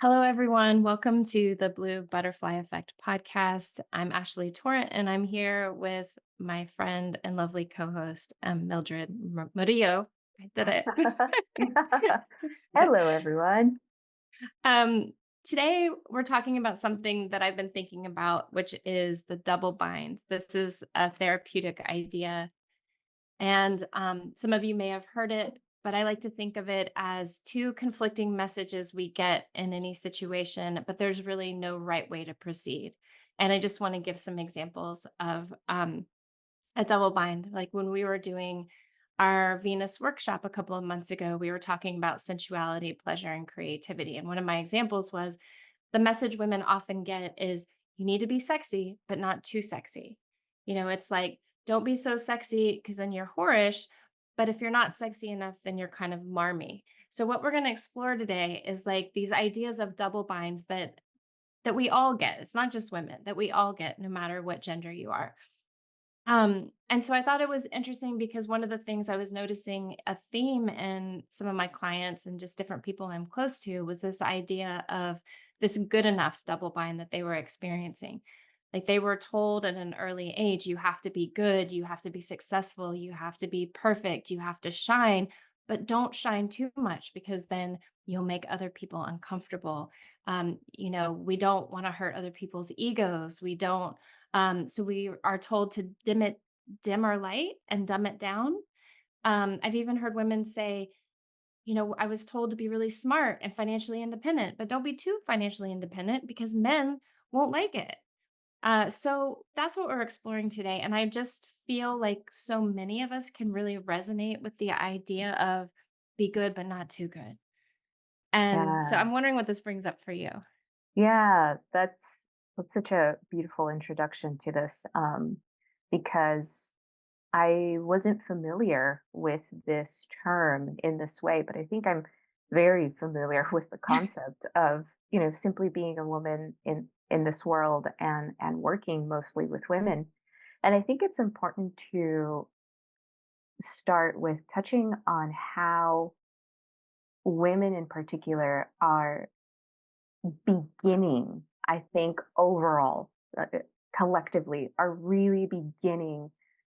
Hello, everyone. Welcome to the Blue Butterfly Effect podcast. I'm Ashley Torrent, and I'm here with my friend and lovely co host, Mildred Murillo. I did it. Hello, everyone. um, Today, we're talking about something that I've been thinking about, which is the double bind. This is a therapeutic idea and some of you may have heard it, but I like to think of it as two conflicting messages we get in any situation, but there's really no right way to proceed. And I just want to give some examples of a double bind. Like when we were doing our Venus workshop a couple of months ago, we were talking about sensuality, pleasure, and creativity. And one of my examples was the message women often get is you need to be sexy, but not too sexy. It's like, don't be so sexy because then you're whorish. But if you're not sexy enough, then you're kind of marmy. So what we're going to explore today is like these ideas of double binds that we all get. It's not just women, that we all get no matter what gender you are. And so I thought it was interesting because one of the things I was noticing a theme in some of my clients and just different people I'm close to was this idea of this good enough double bind that they were experiencing. Like they were told at an early age, you have to be good, you have to be successful, you have to be perfect, you have to shine, but don't shine too much because then you'll make other people uncomfortable. We don't want to hurt other people's egos. So we are told to dim our light and dumb it down. I've even heard women say, I was told to be really smart and financially independent, but don't be too financially independent because men won't like it. So that's what we're exploring today. And I just feel like so many of us can really resonate with the idea of be good, but not too good. And so Yeah. I'm wondering what this brings up for you. Yeah, that's such a beautiful introduction to this, because I wasn't familiar with this term in this way, but I think I'm very familiar with the concept of, simply being a woman in this world and working mostly with women. And I think it's important to start with touching on how women in particular are beginning, I think overall, collectively, are really beginning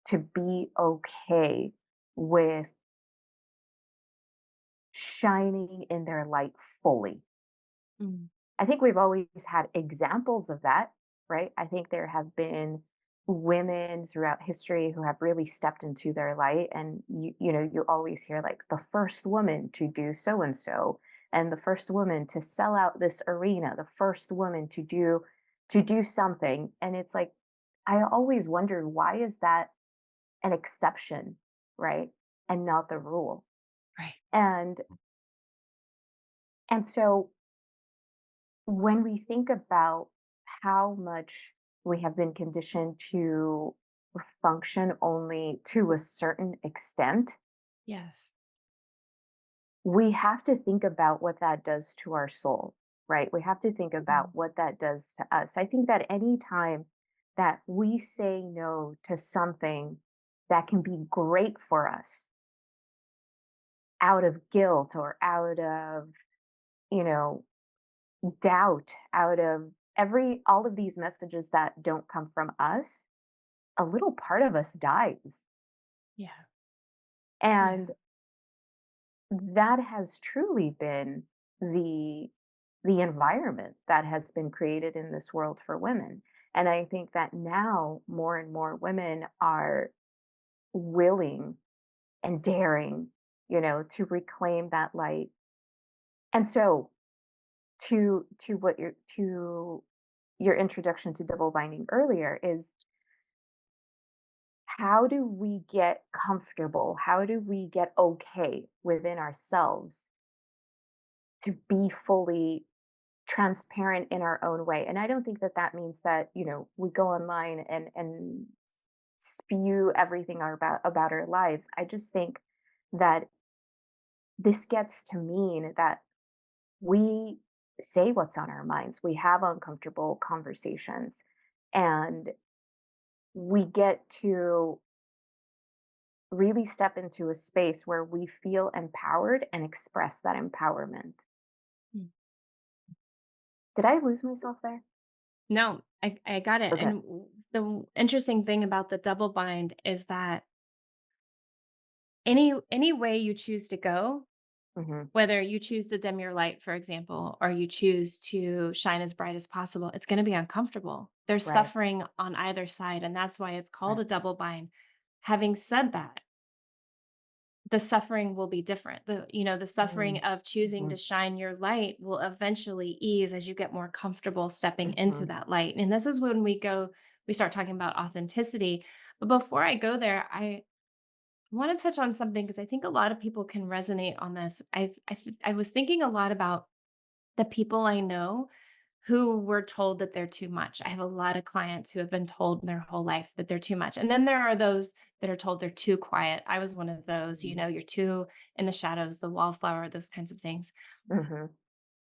to be okay with shining in their light fully. Mm. I think we've always had examples of that, right? I think there have been women throughout history who have really stepped into their light, and you always hear like the first woman to do so and so, and the first woman to sell out this arena, the first woman to do something. And it's like I always wondered, why is that an exception, right? And not the rule. Right. And and so when we think about how much we have been conditioned to function only to a certain extent, Yes. we have to think about what that does to our soul, right? We have to think Mm. about what that does to us. I think that any time that we say no to something that can be great for us out of guilt or out of, you know, doubt, out of all of these messages that don't come from us, a little part of us dies. Yeah. Yeah. And that has truly been the the environment that has been created in this world for women. And I think that now more and more women are willing and daring, to reclaim that light. And so to your introduction to double binding earlier is, how do we get comfortable? How do we get okay within ourselves to be fully transparent in our own way? And I don't think that that means that, we go online and spew everything about our lives. I just think that this gets to mean that we say what's on our minds. We have uncomfortable conversations, and we get to really step into a space where we feel empowered and express that empowerment. Mm. Did I lose myself there? No, I got it. Okay. And the interesting thing about the double bind is that any way you choose to go, Mhm. whether you choose to dim your light, for example, or you choose to shine as bright as possible, it's going to be uncomfortable. There's Right. suffering on either side, and that's why it's called Right. a double bind. Having said that, the suffering will be different. The suffering Mm. of choosing to Mhm. shine your light will eventually ease as you get more comfortable stepping into Mhm. that light. And this is when we start talking about authenticity. But before I go there, I want to touch on something because I think a lot of people can resonate on this. I was thinking a lot about the people I know who were told that they're too much. I have a lot of clients who have been told their whole life that they're too much. And then there are those that are told they're too quiet. I was one of those, Mhm. you're too in the shadows, the wallflower, those kinds of things. Mhm.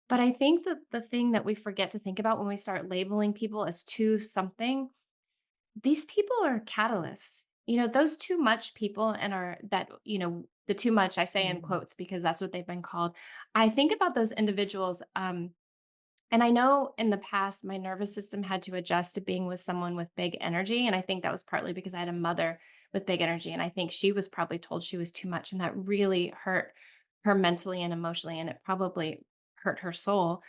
But I think that the thing that we forget to think about when we start labeling people as too something, these people are catalysts. Those too much people and are that, the too much I say in Mhm. quotes because that's what they've been called. I think about those individuals. And I know in the past, my nervous system had to adjust to being with someone with big energy. And I think that was partly because I had a mother with big energy. And I think she was probably told she was too much. And that really hurt her mentally and emotionally. And it probably hurt her soul.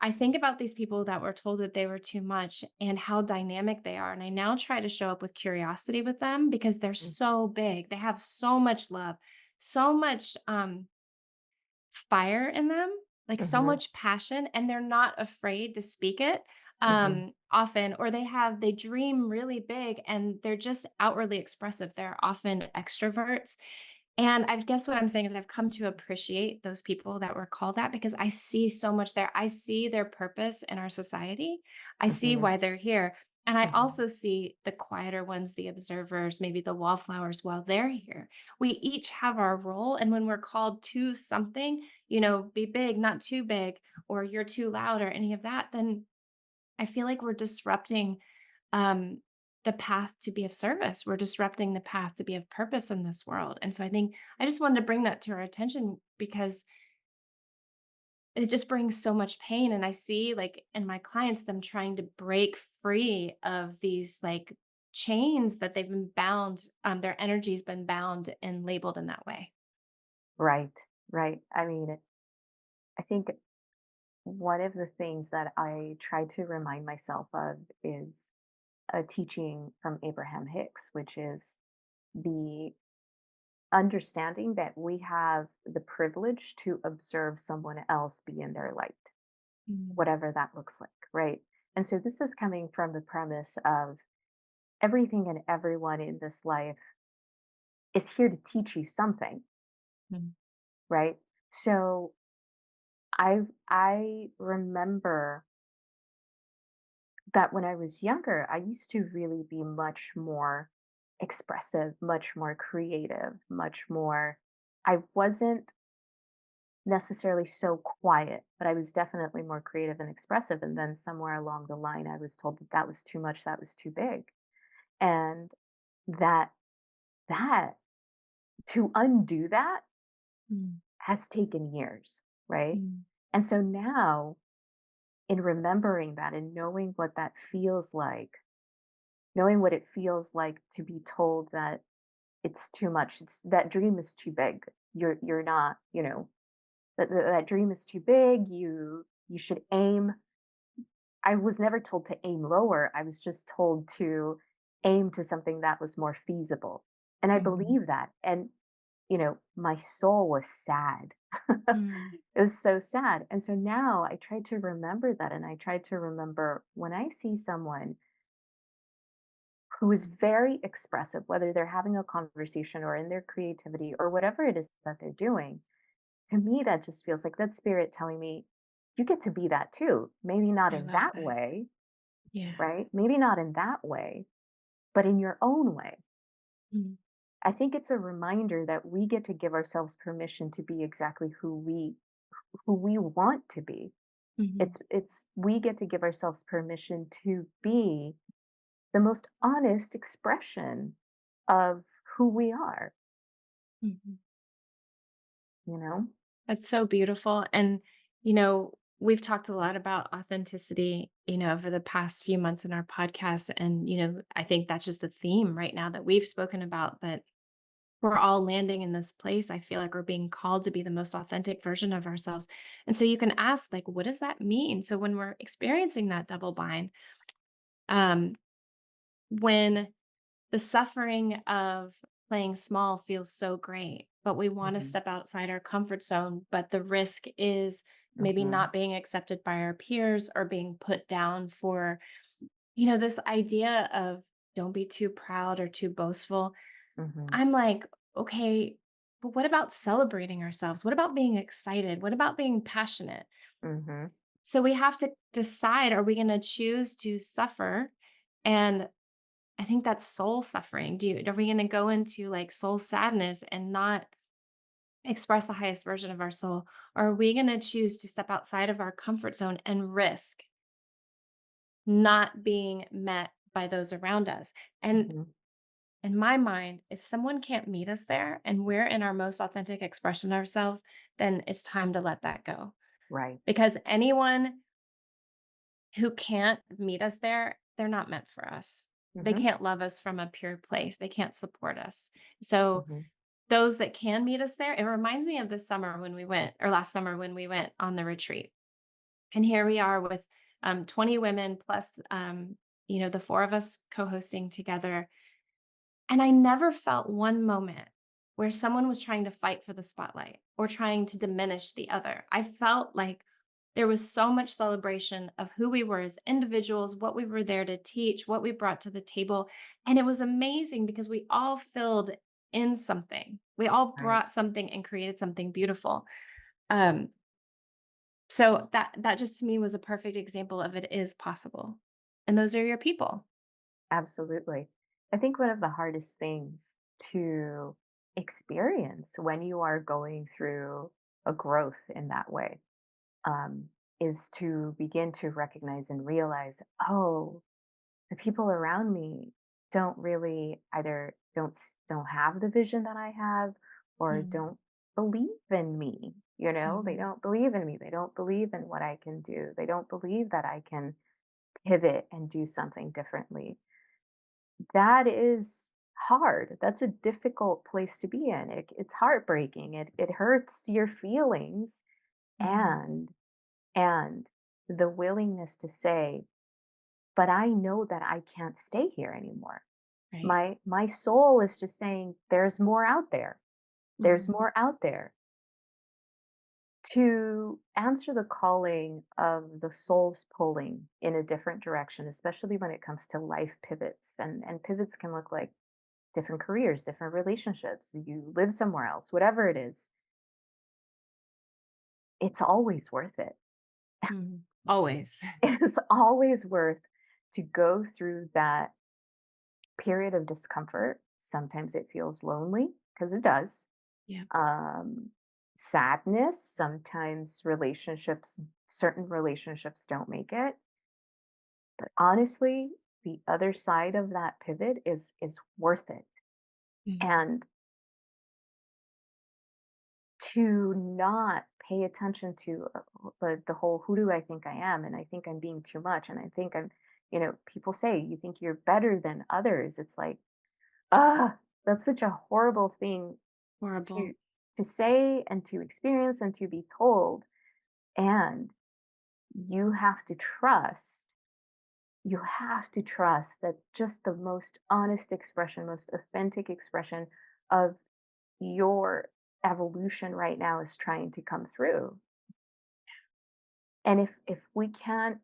I think about these people that were told that they were too much and how dynamic they are. And I now try to show up with curiosity with them because they're Mhm. so big. They have so much love, so much fire in them, like so Mhm. much passion, and they're not afraid to speak it Mhm. often, or they dream really big and they're just outwardly expressive. They're often extroverts. And I guess what I'm saying is I've come to appreciate those people that were called that because I see so much there. I see their purpose in our society. I see Mhm. why they're here. And I Mhm. also see the quieter ones, the observers, maybe the wallflowers while they're here. We each have our role. And when we're called to something, be big, not too big, or you're too loud or any of that, then I feel like we're disrupting um, the path to be of service. We're disrupting the path to be of purpose in this world. And so I think I just wanted to bring that to our attention because it just brings so much pain. And I see like in my clients, them trying to break free of these like chains that they've been bound, their energy's been bound and labeled in that way. Right. Right. I mean, I think one of the things that I try to remind myself of is a teaching from Abraham Hicks, which is the understanding that we have the privilege to observe someone else be in their light, Mm, whatever that looks like, right? And so this is coming from the premise of everything and everyone in this life is here to teach you something, mm, right? So I remember that when I was younger, I used to really be much more expressive, much more creative, much more I wasn't necessarily so quiet, but I was definitely more creative and expressive. And then somewhere along the line, I was told that that was too much, that was too big. And that, that to undo that mm, has taken years, right? mm, And so now, in remembering that and knowing what that feels like, knowing what it feels like to be told that it's too much, it's that dream is too big. You're not, that dream is too big. You should aim. I was never told to aim lower. I was just told to aim to something that was more feasible. And I mhm, believe that. And, my soul was sad. mm, It was so sad. And so now I try to remember that. And I try to remember when I see someone who is very expressive, whether they're having a conversation or in their creativity or whatever it is that they're doing, to me, that just feels like that spirit telling me, you get to be that too. Maybe not I in love that that. way, Yeah. right? Maybe not in that way, but in your own way. Mm, I think it's a reminder that we get to give ourselves permission to be exactly who we want to be. mhm, It's we get to give ourselves permission to be the most honest expression of who we are, mhm. you know? That's so beautiful. And, you know, we've talked a lot about authenticity, over the past few months in our podcast. And, I think that's just a theme right now that we've spoken about, that we're all landing in this place. I feel like we're being called to be the most authentic version of ourselves. And so you can ask, like, what does that mean? So when we're experiencing that double bind, um, when the suffering of playing small feels so great, but we want to Mhm. step outside our comfort zone, but the risk is maybe Mhm. not being accepted by our peers or being put down for, this idea of don't be too proud or too boastful. Mhm. I'm like, okay, but what about celebrating ourselves? What about being excited? What about being passionate? Mhm. So we have to decide, are we going to choose to suffer? And I think that's soul suffering. Are we going to go into like soul sadness and not express the highest version of our soul? Or are we going to choose to step outside of our comfort zone and risk not being met by those around us? And Mhm. in my mind, if someone can't meet us there and we're in our most authentic expression of ourselves, then it's time to let that go. Right. Because anyone who can't meet us there, they're not meant for us. They Mhm. can't love us from a pure place. They can't support us. So Mhm. those that can meet us there, it reminds me of this summer when we went, or last summer when we went on the retreat. And here we are with 20 women plus, the four of us co hosting together. And I never felt one moment where someone was trying to fight for the spotlight or trying to diminish the other. I felt like there was so much celebration of who we were as individuals, what we were there to teach, what we brought to the table. And it was amazing because we all filled in something. We all Right. brought something and created something beautiful. Um, so that just to me was a perfect example of it is possible. And those are your people. Absolutely. I think one of the hardest things to experience when you are going through a growth in that way, um, is to begin to recognize and realize, oh, the people around me don't really either don't have the vision that I have, or Mhm, don't believe in me. They mhm, don't believe in me. They don't believe in what I can do. They don't believe that I can pivot and do something differently. That is hard. That's a difficult place to be in. It's heartbreaking. It hurts your feelings, mhm. and and the willingness to say, but I know that I can't stay here anymore. Right. My soul is just saying there's more out there. There's Mhm. more out there. To answer the calling of the soul's pulling in a different direction, especially when it comes to life pivots. And pivots can look like different careers, different relationships, you live somewhere else, whatever it is, it's always worth it. Mhm. Always. It's always worth to go through that period of discomfort. Sometimes it feels lonely because it does. Yeah. Um, Sadness, sometimes certain relationships don't make it. But honestly, the other side of that pivot is worth it. Mhm. And to not pay attention to the whole who do I think I am, and I think I'm being too much, and I think I'm, people say you think you're better than others. It's like, ah, that's such a horrible thing to Horrible. to say and to experience and to be told. And you have to trust, you have to trust that just the most honest expression, most authentic expression of your evolution right now is trying to come through. And if we can't,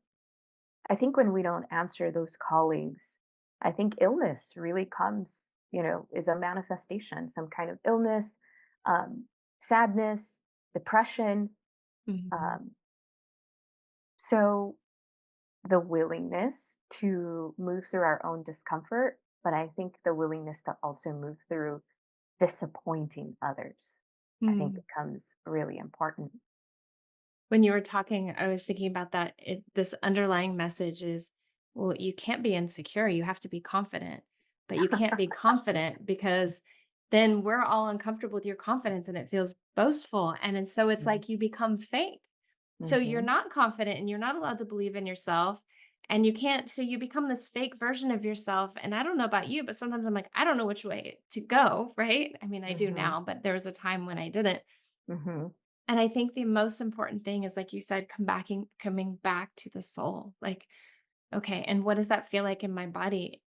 I think when we don't answer those callings, I think illness really comes, is a manifestation, some kind of illness, um, sadness, depression. Mhm. Um, so the willingness to move through our own discomfort, but I think the willingness to also move through disappointing others, I think Mm. becomes really important. When you were talking, I was thinking about that. This underlying message is, well, you can't be insecure. You have to be confident, but you can't be confident because then we're all uncomfortable with your confidence and it feels boastful. And so it's Mhm. like you become fake. So you're Mhm. not confident and you're not allowed to believe in yourself. And you can't, so you become this fake version of yourself. And I don't know about you, but sometimes I'm like, I don't know which way to go. Right. I mean, I do Mhm. now, but there was a time when I didn't. Mhm. And I think the most important thing is, like you said, coming back to the soul. Like, okay, and what does that feel like in my body?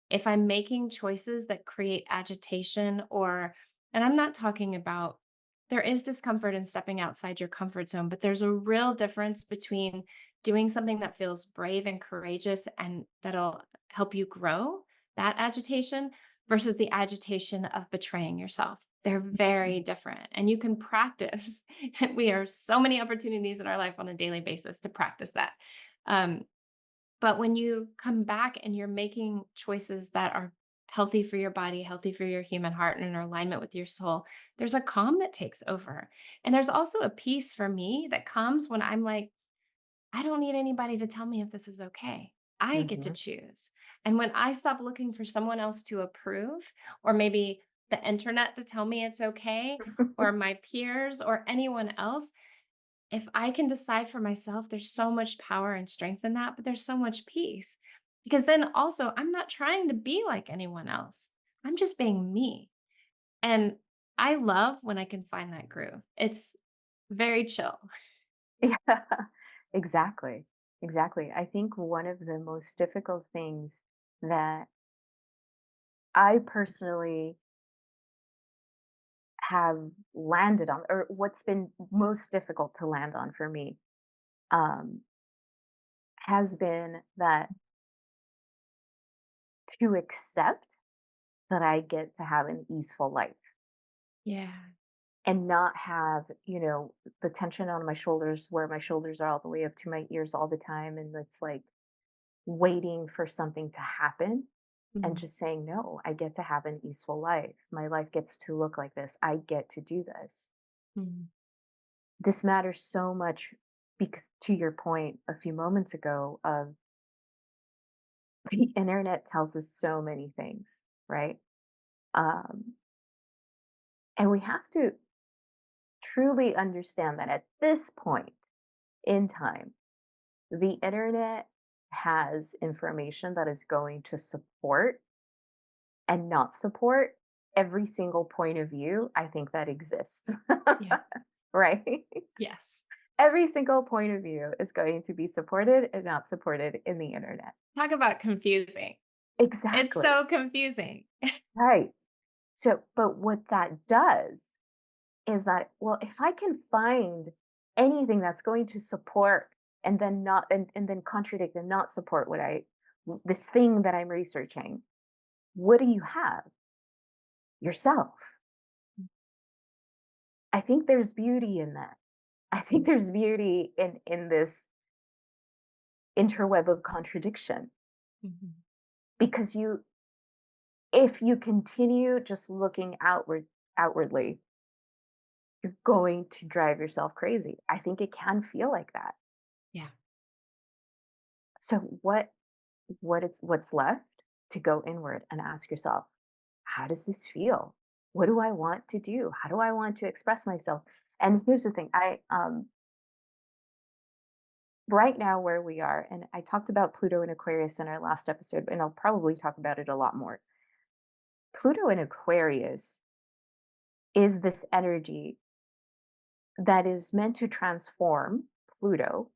If I'm making choices that create agitation, and I'm not talking about, there is discomfort in stepping outside your comfort zone, but there's a real difference between doing something that feels brave and courageous and that'll help you grow that agitation versus the agitation of betraying yourself. They're very different. And you can practice. We are so many opportunities in our life on a daily basis to practice that. Um, but when you come back and you're making choices that are healthy for your body, healthy for your human heart, and in alignment with your soul, there's a calm that takes over. And there's also a peace for me that comes when I'm like, I don't need anybody to tell me if this is okay. I get to Mhm. choose. And when I stop looking for someone else to approve, or maybe the internet to tell me it's okay, or my peers, or anyone else, if I can decide for myself, there's so much power and strength in that, but there's so much peace. Because then also, I'm not trying to be like anyone else. I'm just being me. And I love when I can find that groove. It's very chill. Yeah, exactly. Exactly. I think one of the most difficult things that I personally have landed on, or what's been most difficult to land on for me, um, has been that to accept that I get to have an easeful life Yeah. and not have, the tension on my shoulders where my shoulders are all the way up to my ears all the time. And it's like waiting for something to happen and Mhm. just saying, no, I get to have an easeful life. My life gets to look like this. I get to do this. Mhm. This matters so much because, to your point a few moments ago, of the internet tells us so many things, right? Um, and we have to truly understand that at this point in time, the internet has information that is going to support and not support every single point of view I think that exists. Yeah. Right? Yes. Every single point of view is going to be supported and not supported in the internet. Talk about confusing. It's Exactly. so confusing. Right. So, but what that does is that, well, if I can find anything that's going to support and then not, and then contradict and not support this thing that I'm researching, what do you have? Yourself. I think there's beauty in that. I think there's beauty in this interweb of contradiction Mhm. because if you continue just looking outwardly, you're going to drive yourself crazy. I think it can feel like that. Yeah. So what's left? To go inward and ask yourself, how does this feel? What do I want to do? How do I want to express myself? And here's the thing, I right now where we are, and I talked about Pluto and Aquarius in our last episode, and I'll probably talk about it a lot more. Pluto and Aquarius is this energy that is meant to transform Pluto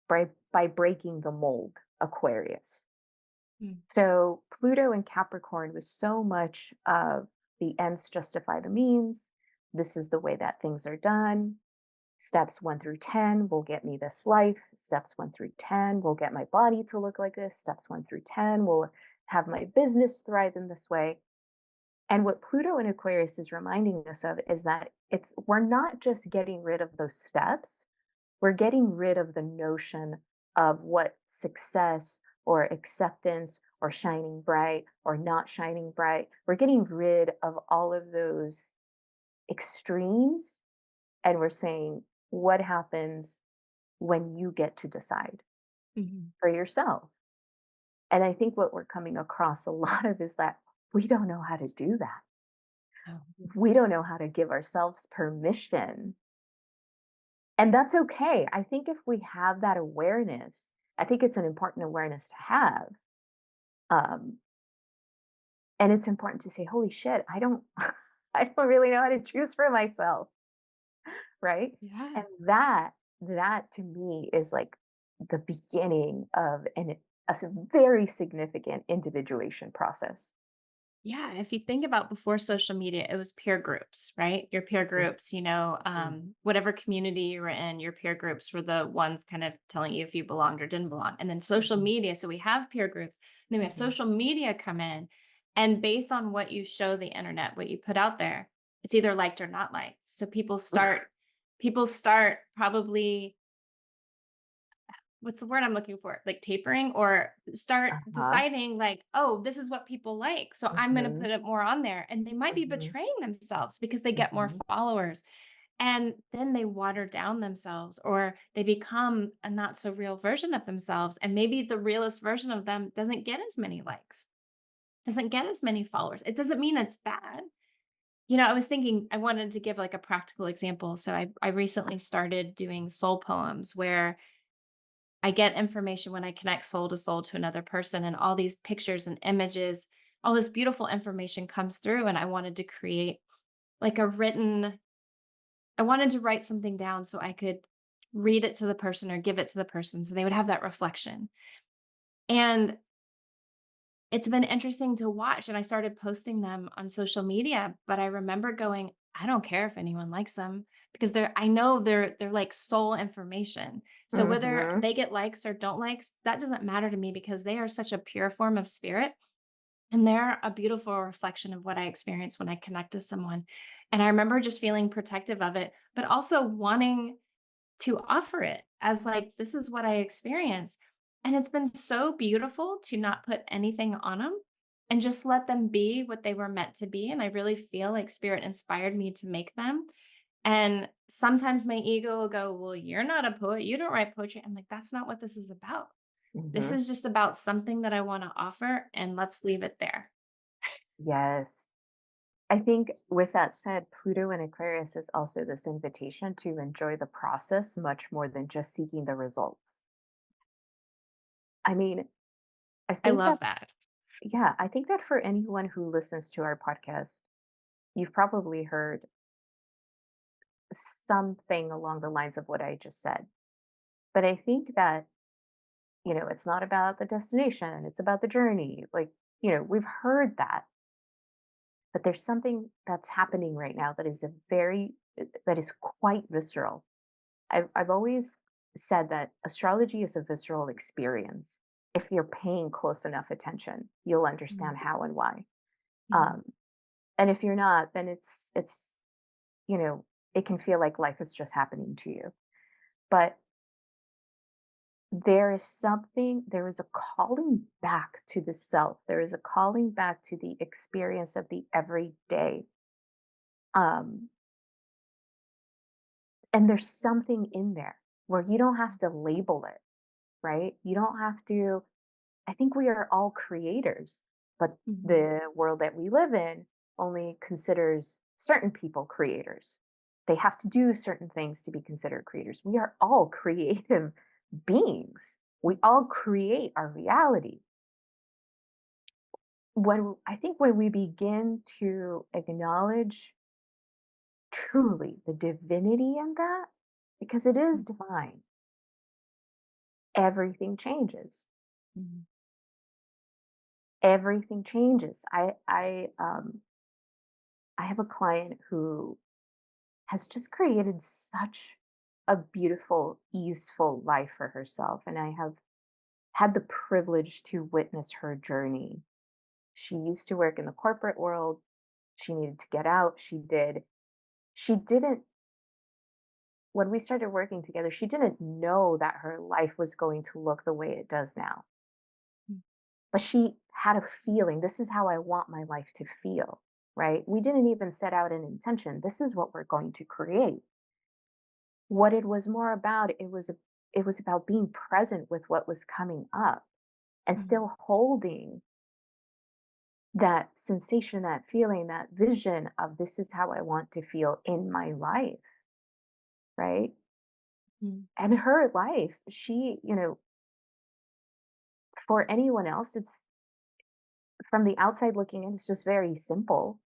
by breaking the mold, Aquarius. Mm. So Pluto and Capricorn was so much of the ends justify the means. This is the way that things are done. Steps 1 through 10 will get me this life. Steps 1 through 10 will get my body to look like this. Steps 1 through 10 will have my business thrive in this way. And what Pluto in Aquarius is reminding us of is that we're not just getting rid of those steps, we're getting rid of the notion of what success or acceptance or shining bright or not shining bright. We're getting rid of all of those extremes and we're saying, what happens when you get to decide Mhm. for yourself? And I think what we're coming across a lot of is that we don't know how to do that. Oh. We don't know how to give ourselves permission And that's okay. I think if we have that awareness, I think it's an important awareness to have. Um, and it's important to say, holy shit, I don't I don't really know how to choose for myself, right? Yeah. And that to me is like the beginning of very significant individuation process. Yeah, if you think about before social media, it was peer groups, right? Your peer groups, Mhm. whatever community you were in, your peer groups were the ones kind of telling you if you belonged or didn't belong. And then social Mhm. media. So we have peer groups, and then we have Mhm. social media come in. And based on what you show the internet, what you put out there, it's either liked or not liked. So people start probably, what's the word I'm looking for? Like tapering, or start Uh-huh. deciding like, oh, this is what people like. So I'm going to Mhm. put it more on there. And they might be Mhm. betraying themselves because they get more Mhm. followers. And then they water down themselves, or they become a not so real version of themselves. And maybe the realest version of them doesn't get as many likes, doesn't get as many followers. It doesn't mean it's bad. I was thinking I wanted to give like a practical example. So I recently started doing soul poems where I get information when I connect soul to another person, and all these pictures and images, all this beautiful information comes through. And I wanted to create like I wanted to write something down so I could read it to the person or give it to the person so they would have that reflection. And it's been interesting to watch. And I started posting them on social media, but I remember going, I don't care if anyone likes them because I know they're like soul information. So whether Mhm. they get likes or don't likes, that doesn't matter to me because they are such a pure form of spirit. And they're a beautiful reflection of what I experience when I connect to someone. And I remember just feeling protective of it, but also wanting to offer it as like, this is what I experience. And it's been so beautiful to not put anything on them and just let them be what they were meant to be. And I really feel like spirit inspired me to make them. And sometimes my ego will go, well, you're not a poet. You don't write poetry. I'm like, that's not what this is about. This Mhm. is just about something that I want to offer. And let's leave it there. Yes. I think with that said, Pluto and Aquarius is also this invitation to enjoy the process much more than just seeking the results. I mean, I I think that, love that. yeah, I think that for anyone who listens to our podcast, you've probably heard something along the lines of what I just said. But I think that, it's not about the destination, it's about the journey. Like, we've heard that, but there's something that's happening right now that is that is quite visceral. I've always said that astrology is a visceral experience. If you're paying close enough attention, you'll Mm, understand how and why. mm, Um, and if you're not, then you know, it can feel like life is just happening to you. But there is a calling back to the self. There is a calling back to the experience of the everyday. Um, and there's something in there where you don't have to label it, right? You don't have to I think we are all creators, but mhm, the world that we live in only considers certain people creators. They have to do certain things to be considered creators. We are all creative beings. We all create our reality. When we begin to acknowledge truly the divinity in that, because it is mm, divine, everything changes. mhm, Everything changes. I have a client who has just created such a beautiful, easeful life for herself. And I have had the privilege to witness her journey. She used to work in the corporate world. She needed to get out. She did. She didn't, when we started working together, she didn't know that her life was going to look the way it does now. mm, But she had a feeling this is how I want my life to feel, right? We didn't even set out an intention. This is what we're going to create. What it was more about, it was about being present with what was coming up and mm. still holding that sensation, that feeling, that vision of this is how I want to feel in my life, right? Mm. And her life, for anyone else, it's from the outside looking in, it's just very simple,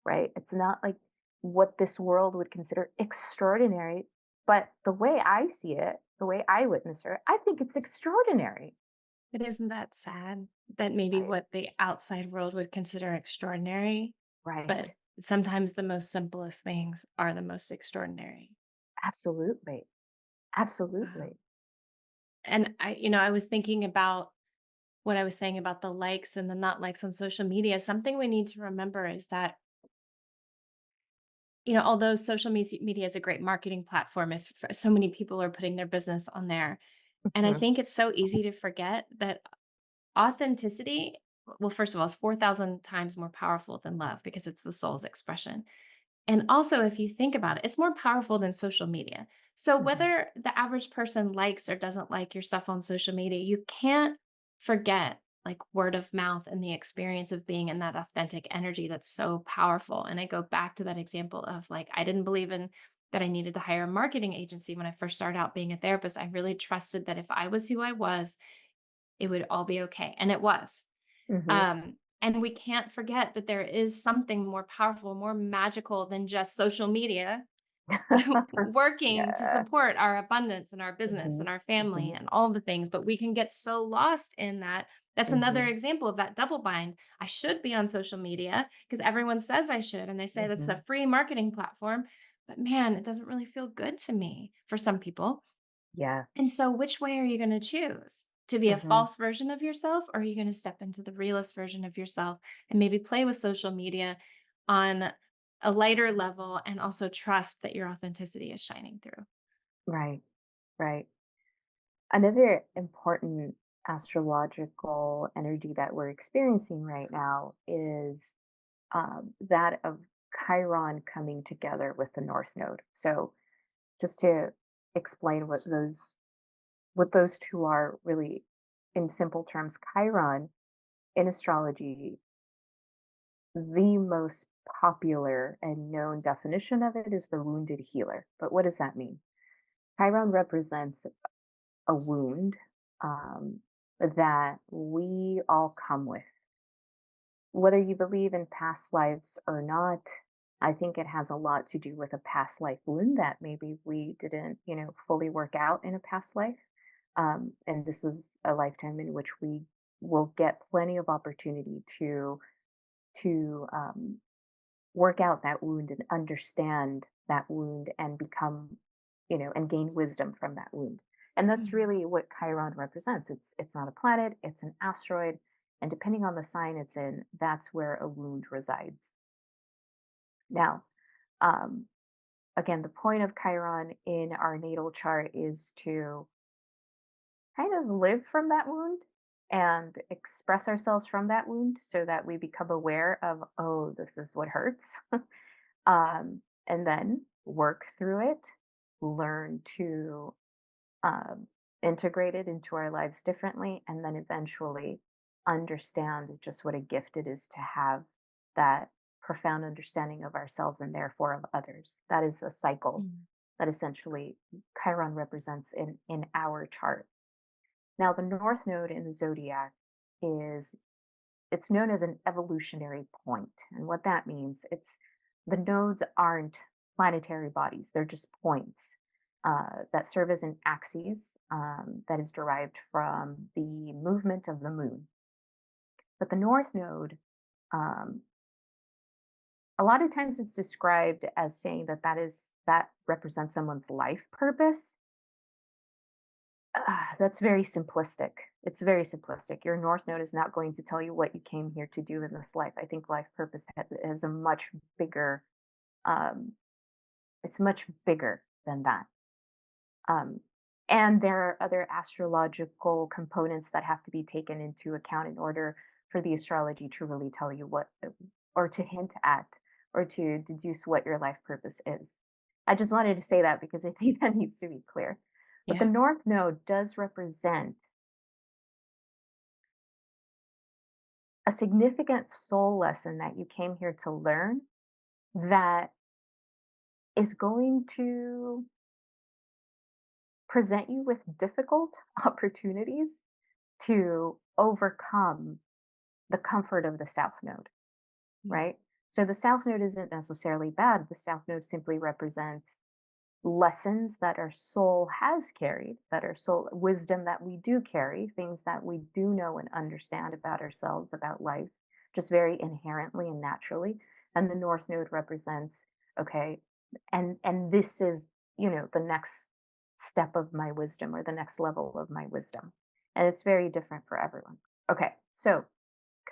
right? It's not like what this world would consider extraordinary. But the way I see it, the way I witness her, I think it's extraordinary. But isn't that sad that maybe Right. what the outside world would consider extraordinary, but Right. sometimes the most simplest things are the most extraordinary. Absolutely. Wow. Absolutely. And I was thinking about what I was saying about the likes and the not likes on social media. Something we need to remember is that, although social media is a great marketing platform, if so many people are putting their business on there, and I Mhm. think it's so easy to forget that authenticity, well, first of all, is 4,000 times more powerful than love because it's the soul's expression. And also, if you think about it, it's more powerful than social media. So, Mhm. whether the average person likes or doesn't like your stuff on social media, you can't forget like word of mouth and the experience of being in that authentic energy that's so powerful. And I go back to that example of like, I didn't believe in that I needed to hire a marketing agency when I first started out being a therapist. I really trusted that if I was who I was, it would all be okay. And it was. Mhm. And we can't forget that there is something more powerful, more magical than just social media working to Yeah. support our abundance and our business and Mhm. our family Mhm. and all the things. But we can get so lost in that. That's another Mhm. example of that double bind. I should be on social media because everyone says I should. And they say that's Mhm. a free marketing platform. But man, it doesn't really feel good to me for some people. Yeah. And so which way are you gonna choose? To be a Mhm. false version of yourself, or are you gonna step into the realist version of yourself and maybe play with social media on a lighter level and also trust that your authenticity is shining through? Right. Right. Another important astrological energy that we're experiencing right now is that of Chiron coming together with the North Node. So, just to explain what those two are really in simple terms, Chiron in astrology, the most popular and known definition of it is the wounded healer. But what does that mean? Chiron represents a wound that we all come with. Whether you believe in past lives or not, I think it has a lot to do with a past life wound that maybe we didn't, fully work out in a past life. And this is a lifetime in which we will get plenty of opportunity to work out that wound and understand that wound and become, and gain wisdom from that wound. And that's Mhm, really what Chiron represents. It's not a planet, it's an asteroid, and depending on the sign it's in, that's where a wound resides. Now, um, again, the point of Chiron in our natal chart is to kind of live from that wound and express ourselves from that wound so that we become aware of, oh, this is what hurts. And then work through it, learn to um, integrate it into our lives differently, and then eventually understand just what a gift it is to have that profound understanding of ourselves and therefore of others. That is a cycle mhm, that essentially Chiron represents in our chart. Now, the North Node in the zodiac is it's known as an evolutionary point. And what that means, it's the nodes aren't planetary bodies, they're just points that serve as an axis that is derived from the movement of the moon. But the North Node, um, a lot of times it's described as saying that represents someone's life purpose. That's very simplistic. It's very simplistic. Your North Node is not going to tell you what you came here to do in this life. I think life purpose has a much bigger, um, it's much bigger than that. Um, and there are other astrological components that have to be taken into account in order for the astrology to really tell you or to hint at, or to deduce what your life purpose is. I just wanted to say that because I think that needs to be clear. But the yeah. North Node does represent a significant soul lesson that you came here to learn that is going to present you with difficult opportunities to overcome the comfort of the South Node, Mm, right? So the South Node isn't necessarily bad. The South Node simply represents lessons that our soul has carried, that our soul wisdom that we do carry, things that we do know and understand about ourselves, about life, just very inherently and naturally. And the North Node represents, okay, and this is, the next step of my wisdom or the next level of my wisdom. And it's very different for everyone. Okay, so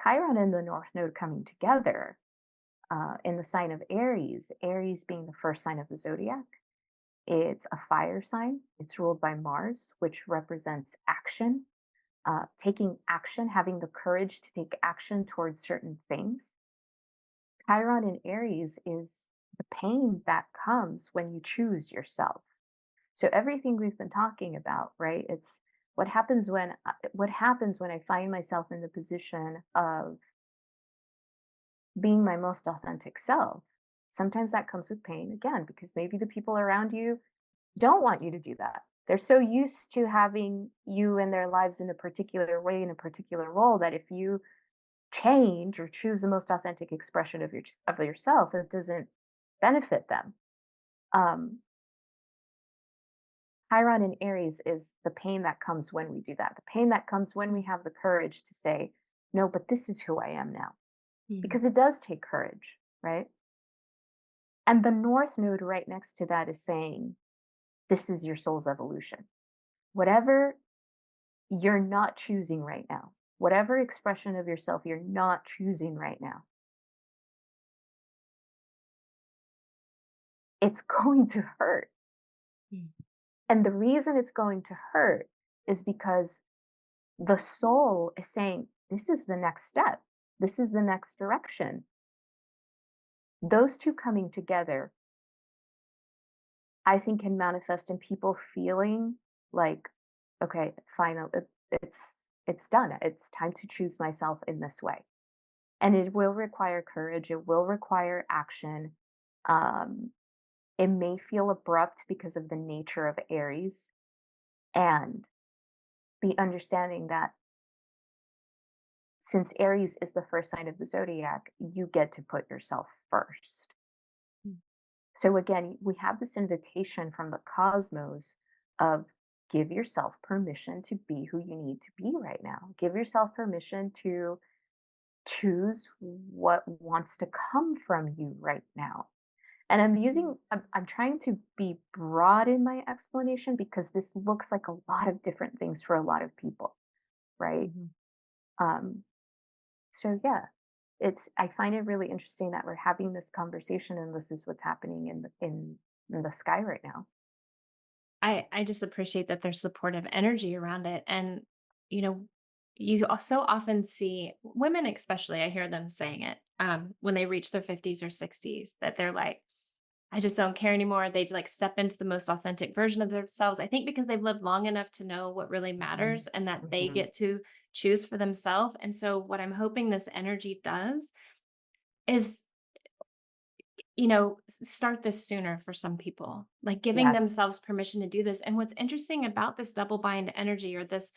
Chiron and the North Node coming together in the sign of Aries, Aries being the first sign of the zodiac. It's a fire sign. It's ruled by Mars, which represents action, taking action, having the courage to take action towards certain things. Chiron in Aries is the pain that comes when you choose yourself. So everything we've been talking about, right? It's what happens when I find myself in the position of being my most authentic self. Sometimes that comes with pain again because maybe the people around you don't want you to do that. They're so used to having you in their lives in a particular way, in a particular role, that if you change or choose the most authentic expression of yourself, it doesn't benefit them. Um, Chiron in Aries is the pain that comes when we do that. The pain that comes when we have the courage to say, no, but this is who I am now. mm, Because it does take courage, right? And the North Node right next to that is saying, this is your soul's evolution. Whatever you're not choosing right now, whatever expression of yourself you're not choosing right now, it's going to hurt. mm, And the reason it's going to hurt is because the soul is saying, this is the next step, this is the next direction. Those two coming together, I think, can manifest in people feeling like, okay, final, it's done. It's time to choose myself in this way. And it will require courage, it will require action. Um, it may feel abrupt because of the nature of Aries, and the understanding that since Aries is the first sign of the zodiac, you get to put yourself first. mm, So again, we have this invitation from the cosmos of give yourself permission to be who you need to be right now. Give yourself permission to choose what wants to come from you right now. And I'm trying to be broad in my explanation because this looks like a lot of different things for a lot of people, right? mhm. Um, so yeah, I find it really interesting that we're having this conversation and this is what's happening in the sky right now. I just appreciate that there's supportive energy around it. And, you know, you so often see women, especially, I hear them saying it when they reach their 50s or 60s, that they're like, I just don't care anymore. They like step into the most authentic version of themselves. I think because they've lived long enough to know what really Mhm, matters and that they mhm. get to choose for themselves. And so, what I'm hoping this energy does is, start this sooner for some people, like giving Yes, themselves permission to do this. And what's interesting about this double bind energy or this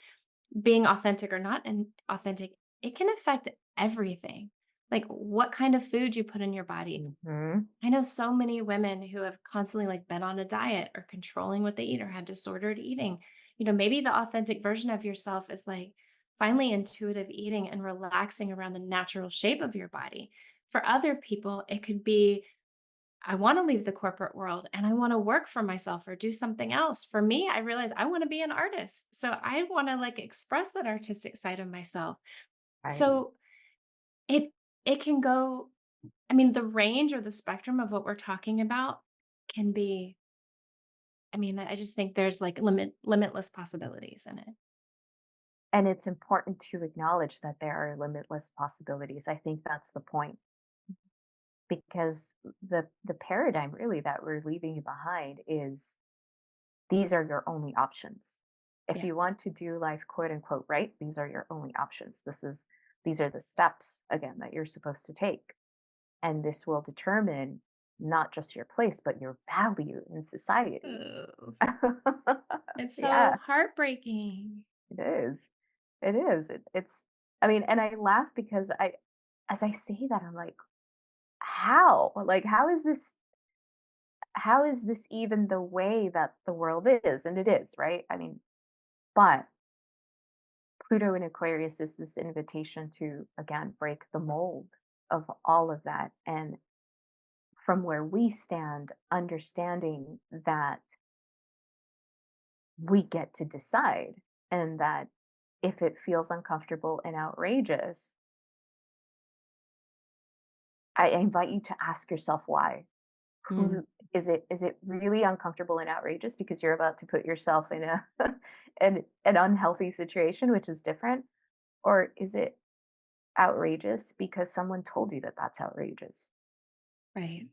being authentic or not and authentic, it can affect everything. Like what kind of food you put in your body. mhm, I know so many women who have constantly like been on a diet or controlling what they eat or had disordered eating. Maybe the authentic version of yourself is like finally intuitive eating and relaxing around the natural shape of your body. For other people, it could be I want to leave the corporate world and I want to work for myself or do something else. For me, I realize I want to be an artist. So I want to like express that artistic side of myself. right. So it it can go, I mean, the range or the spectrum of what we're talking about can be, I mean, I just think there's like limitless possibilities in it. And it's important to acknowledge that there are limitless possibilities. I think that's the point because the paradigm really that we're leaving behind is these are your only options. If Yeah. you want to do life quote unquote right, these are your only options. These are the steps again that you're supposed to take. And this will determine not just your place, but your value in society. Ugh, it's so Yeah, heartbreaking. it is. It is. It's, I mean, and I laugh because as I say that, I'm like, how? Like, how is this even the way that the world is? And it is, right? I mean, but Pluto in Aquarius is this invitation to, again, break the mold of all of that. And from where we stand, understanding that we get to decide and that if it feels uncomfortable and outrageous, I invite you to ask yourself why. Mm, Who is it really uncomfortable and outrageous because you're about to put yourself in a an unhealthy situation, which is different? Or is it outrageous because someone told you that that's outrageous? right.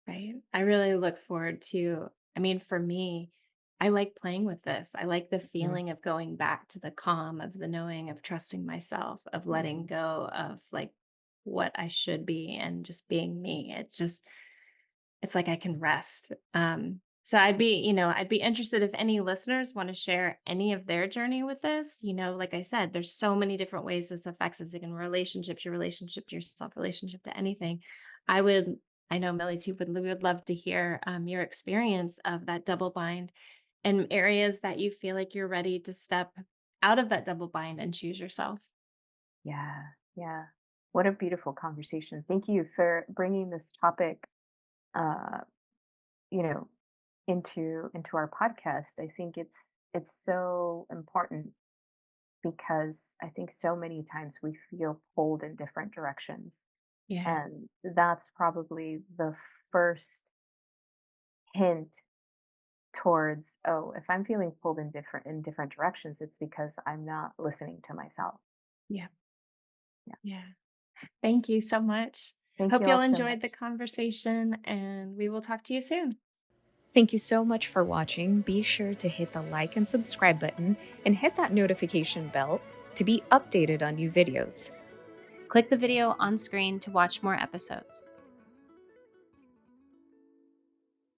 Right. I really look forward to, I mean, for me, I like playing with this. I like the Mhm, feeling of going back to the calm, of the knowing, of trusting myself, of letting mhm. go of like what I should be and just being me. It's like I can rest. So I'd be interested if any listeners want to share any of their journey with this. Like I said, there's so many different ways this affects us, like in relationships, your relationship to yourself, relationship to anything. I would, I know Millie too, we would love to hear your experience of that double bind and areas that you feel like you're ready to step out of that double bind and choose yourself. Yeah, yeah. What a beautiful conversation. Thank you for bringing this topic, uh, you know, into our podcast. I think it's so important because I think so many times we feel pulled in different directions. Yeah. And that's probably the first hint towards, oh, if I'm feeling pulled in different directions, it's because I'm not listening to myself. Yeah. Yeah. Yeah. Thank you so much. Thank you Hope all y'all so enjoyed the much. conversation and we will talk to you soon. Thank you so much for watching. Be sure to hit the like and subscribe button and hit that notification bell to be updated on new videos. Click the video on screen to watch more episodes.